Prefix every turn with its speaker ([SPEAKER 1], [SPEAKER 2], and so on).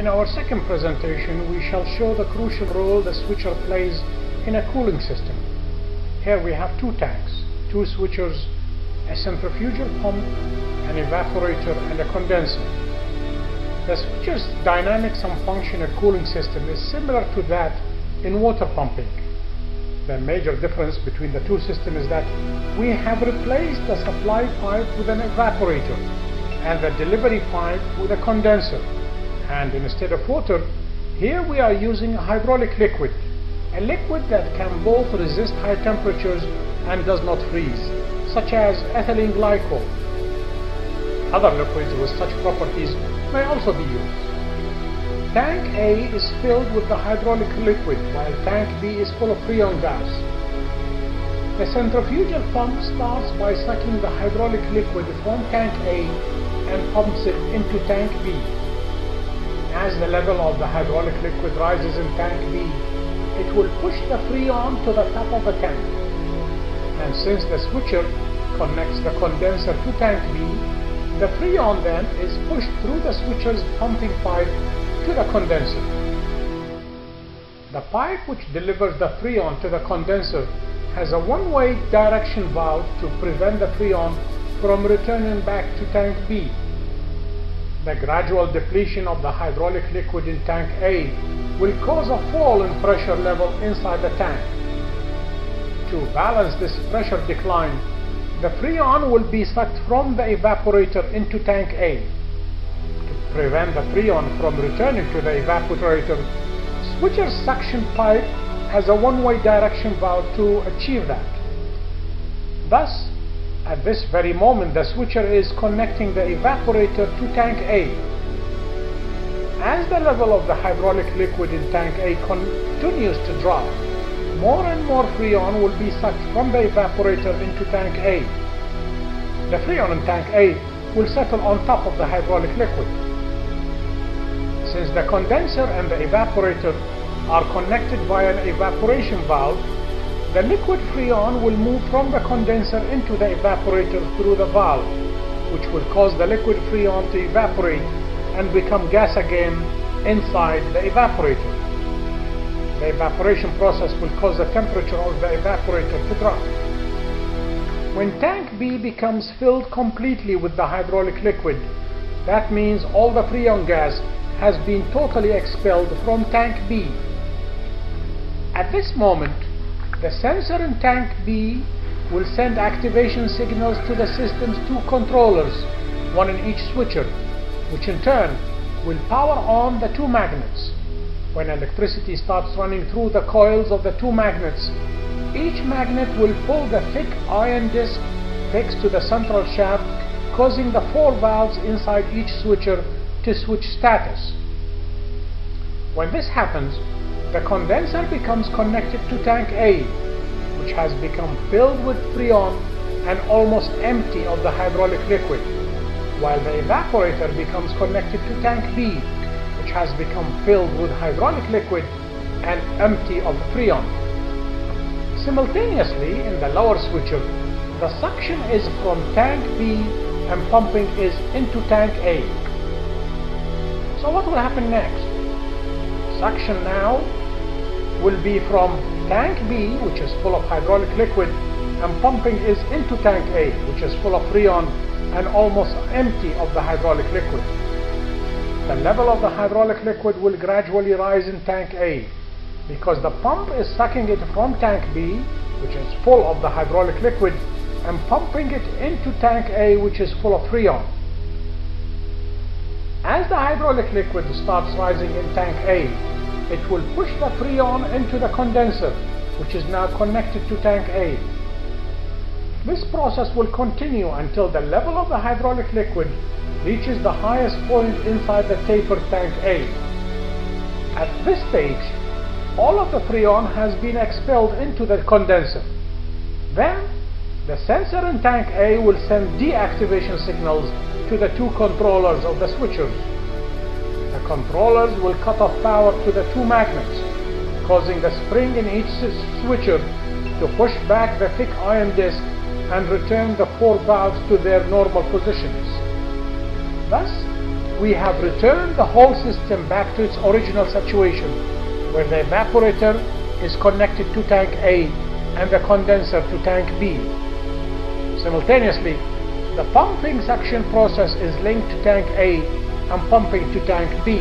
[SPEAKER 1] In our second presentation, we shall show the crucial role the switcher plays in a cooling system. Here we have two tanks, two switchers, a centrifugal pump, an evaporator, and a condenser. The switcher's dynamics and function in a cooling system is similar to that in water pumping. The major difference between the two systems is that we have replaced the supply pipe with an evaporator and the delivery pipe with a condenser. And instead of water, here we are using a hydraulic liquid, a liquid that can both resist high temperatures and does not freeze, such as ethylene glycol. Other liquids with such properties may also be used. Tank A is filled with the hydraulic liquid, while Tank B is full of freon gas. The centrifugal pump starts by sucking the hydraulic liquid from Tank A and pumps it into Tank B. As the level of the hydraulic liquid rises in Tank B, it will push the freon to the top of the tank. And since the switcher connects the condenser to Tank B, the freon then is pushed through the switcher's pumping pipe to the condenser. The pipe which delivers the freon to the condenser has a one-way direction valve to prevent the freon from returning back to Tank B. The gradual depletion of the hydraulic liquid in Tank A will cause a fall in pressure level inside the tank. To balance this pressure decline, the freon will be sucked from the evaporator into Tank A. To prevent the freon from returning to the evaporator, switcher's suction pipe has a one-way direction valve to achieve that. Thus, at this very moment, the switcher is connecting the evaporator to Tank A. As the level of the hydraulic liquid in Tank A continues to drop, more and more freon will be sucked from the evaporator into Tank A. The freon in Tank A will settle on top of the hydraulic liquid. Since the condenser and the evaporator are connected via an evaporation valve, the liquid freon will move from the condenser into the evaporator through the valve, which will cause the liquid freon to evaporate and become gas again inside the evaporator. The evaporation process will cause the temperature of the evaporator to drop. When Tank B becomes filled completely with the hydraulic liquid, that means all the freon gas has been totally expelled from Tank B. At this moment, the sensor in Tank B will send activation signals to the system's two controllers, one in each switcher, which in turn will power on the two magnets. When electricity starts running through the coils of the two magnets, each magnet will pull the thick iron disc fixed to the central shaft, causing the four valves inside each switcher to switch status. When this happens, the condenser becomes connected to Tank A, which has become filled with freon and almost empty of the hydraulic liquid, while the evaporator becomes connected to Tank B, which has become filled with hydraulic liquid and empty of freon. Simultaneously, in the lower switcher, the suction is from Tank B and pumping is into Tank A. So what will happen next? Suction now will be from Tank B, which is full of hydraulic liquid, and pumping is into Tank A, which is full of freon and almost empty of the hydraulic liquid. The level of the hydraulic liquid will gradually rise in Tank A because the pump is sucking it from Tank B, which is full of the hydraulic liquid, and pumping it into Tank A, which is full of freon. As the hydraulic liquid starts rising in Tank A, it will push the freon into the condenser, which is now connected to Tank A. This process will continue until the level of the hydraulic liquid reaches the highest point inside the tapered Tank A. At this stage, all of the freon has been expelled into the condenser. Then, the sensor in Tank A will send deactivation signals to the two controllers of the switchers. The controllers will cut off power to the two magnets, causing the spring in each switcher to push back the thick iron disc and return the four valves to their normal positions. Thus, we have returned the whole system back to its original situation, where the evaporator is connected to tank A and the condenser to tank B. Simultaneously, the pumping suction process is linked to tank A and pumping to tank B.